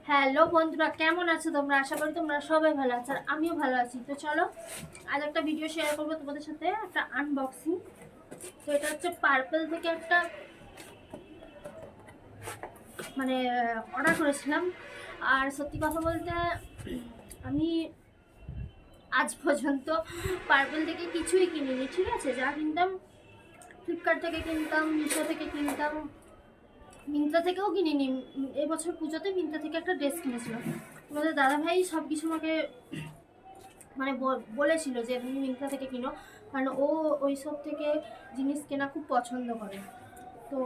Hello বন্ধুরা, কেমন আছো তোমরা? আশা করি তোমরা সবাই ভালো আছো আর আমিও ভালো আছি। তো চলো আজ একটা ভিডিও শেয়ার করবো তোমাদের সাথে, একটা আনবক্সিং। তো এটা হচ্ছে পার্পল থেকে একটা মানে অর্ডার করেছিলাম। আর সত্যি কথা বলতে আমি আজ পর্যন্ত পার্পল থেকে কিছুই কিনিনি, ঠিক আছে? যা কিনতাম ফ্লিপকার্ট থেকে কিনতাম, মিশো থেকে কিনতাম, মিন্ত্রা থেকেও কিনিনি। এবছর পুজোতে মিন্ত্রা থেকে একটা ড্রেস কিনেছিলাম। তোমাদের দাদাভাই সব কিছু আমাকে মানে বলেছিল যে তুমি মিন্ত্রা থেকে কিনো, কারণ ও ওই সব থেকে জিনিস কেনা খুব পছন্দ করে। তো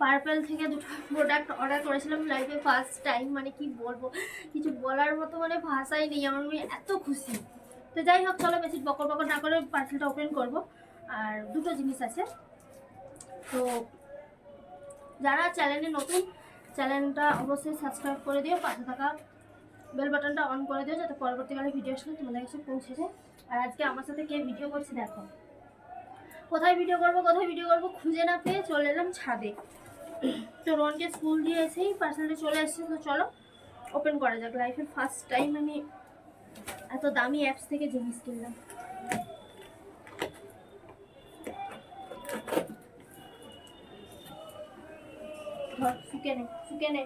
পার্পল থেকে দুটো প্রোডাক্ট অর্ডার করেছিলাম লাইফে ফার্স্ট টাইম। মানে কি বলবো, কিছু বলার মতো মানে ভাষাই নেই আমার, আমি এত খুশি। তো যাই হোক, চলো বেশি বকর বকর না করে পার্সেলটা ওপেন করব। আর দুটো জিনিস আছে। তো যারা চ্যানেলে নতুন, চ্যানেলটা অবশ্যই সাবস্ক্রাইব করে দিও, পাশে থাকা বেল বাটনটা অন করে দিও যাতে পরবর্তীকালে ভিডিও আসলে তোমাদের কাছে পৌঁছে যায়। আর আজকে আমার সাথে কে ভিডিও করছে দেখো। কোথায় ভিডিও করবো খুঁজে না পেয়ে চলে এলাম ছাদে। তো রনকে স্কুল দিয়ে এসেই পার্সেলটা চলে এসেছে। তো চলো ওপেন করা যাক। লাইফের ফার্স্ট টাইম আমি এত দামি অ্যাপস থেকে জিনিস কিনলাম। শুকে নে।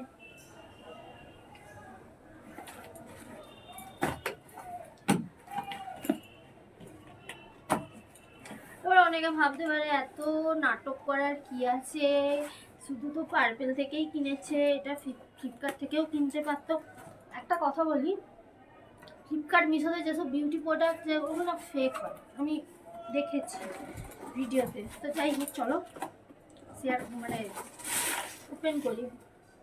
এবার অনেকে ভাবতে পারে এত নাটক করার কি আছে, শুধু তো পার্পেল থেকেই কিনেছে, এটা ফ্লিপকার্ট থেকেও কিনতে পারতো। একটা কথা বলি, ফ্লিপকার্ট মিশোতে যেসব বিউটি প্রোডাক্ট ওগুলো না ফেক হয়, আমি দেখেছি ভিডিওতে। তো যাই হোক, চলো শেয়ার মানে ওপেন করি।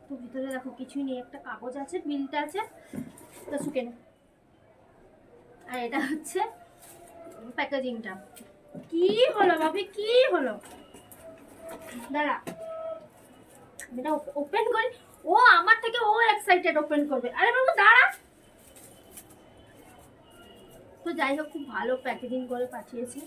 তো ভিতরে দেখো কিছুই নেই, একটা কাগজ আছে, বিলটা আছে। তো শুকে নে। আর এটা হচ্ছে প্যাকেজিংটা। কি হলো ভাবি, কি হলো? দাঁড়া, এটা ওপেন করি। ও আমার থেকে ও এক্সাইটেড ওপেন করবে। আরে বাবু দাঁড়া। তো যাই হোক, খুব ভালো প্যাকেজিং করে পাঠিয়েছে।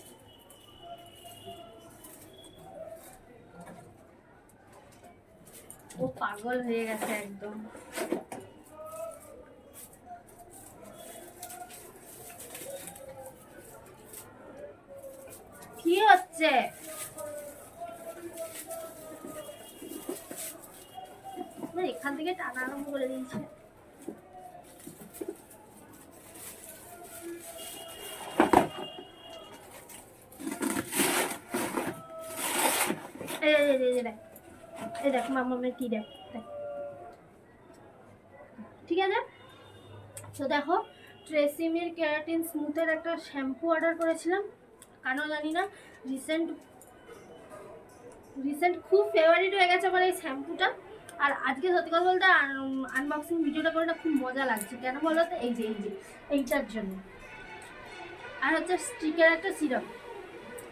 ও পাগল হয়ে গেছে একদম। কি হচ্ছে? এখান থেকে টানা আরম্ভ করে দিয়েছে। এই দেখ মামামের কি দেখ। ঠিক আছে, তো দেখো ট্রেসিমির কেরাটিন স্মুথের একটা শ্যাম্পু অর্ডার করেছিলাম। কেন জানি না রিসেন্ট খুব ফেভারিট হয়ে গেছে আমার এই শ্যাম্পুটা। আর আজকে সত্যি কথা বলতে আনবক্সিং ভিডিওটা করে না খুব মজা লাগছে। কেন বলো তো? এই যে এইটার জন্য। আর হচ্ছে স্টিকের একটা সিরাম,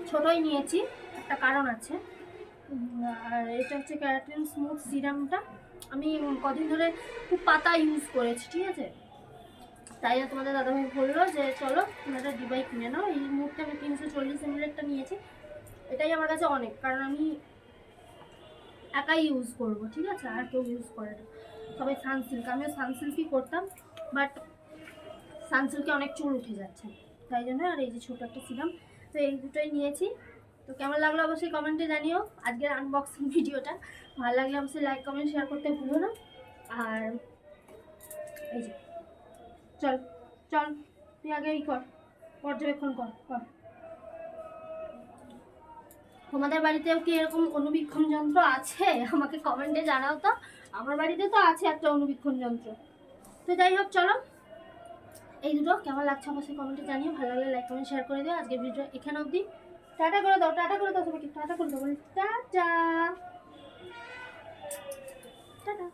ছোটোই নিয়েছি, একটা কারণ আছে। আর এটা হচ্ছে কেরাটিন স্মুথ সিরামটা আমি কদিন ধরে খুব পাতা ইউজ করেছি, ঠিক আছে? তাই তোমাদের দাদাভাই বললো যে চলো তুমি একটা ডিবাই কিনে নাও। এই মুহূর্তে আমি 340 ml নিয়েছি। এটাই আমার কাছে অনেক, কারণ আমি একাই ইউজ করব, ঠিক আছে? আর কেউ ইউজ করে না, সবাই সানসিল্ক। আমিও সানসিল্কই করতাম, বাট সানসিল্কে অনেক চুল উঠে যাচ্ছে, তাই জন্য। আর এই যে ছোটো একটা সিরাম, তো এই দুটোই নিয়েছি। তো কেমন লাগলো অবশ্যই কমেন্টে জানিও আজকের আনবক্সিং ভিডিওটা। ভালো লাগলে অবশ্যই লাইক কমেন্ট শেয়ার করতে ভুলো না। আর এই যে চল চল তুই আগে কর, পর্যবেক্ষণ কর। তোমাদের বাড়িতেও কি এরকম অনুবীক্ষণ যন্ত্র আছে? আমাকে কমেন্টে জানাও তো। আমার বাড়িতে তো আছে একটা অনুবীক্ষণ যন্ত্র। তো যাই হোক, চলো এই দুটো কেমন লাগছে অবশ্যই কমেন্টে জানিও। ভালো লাগলে লাইক কমেন্ট শেয়ার করে দিও। আজকের ভিডিও এখানে অবধি। টাটা করে দাও সবাইকে, টাটা করে দাও, টাটা। টাটা।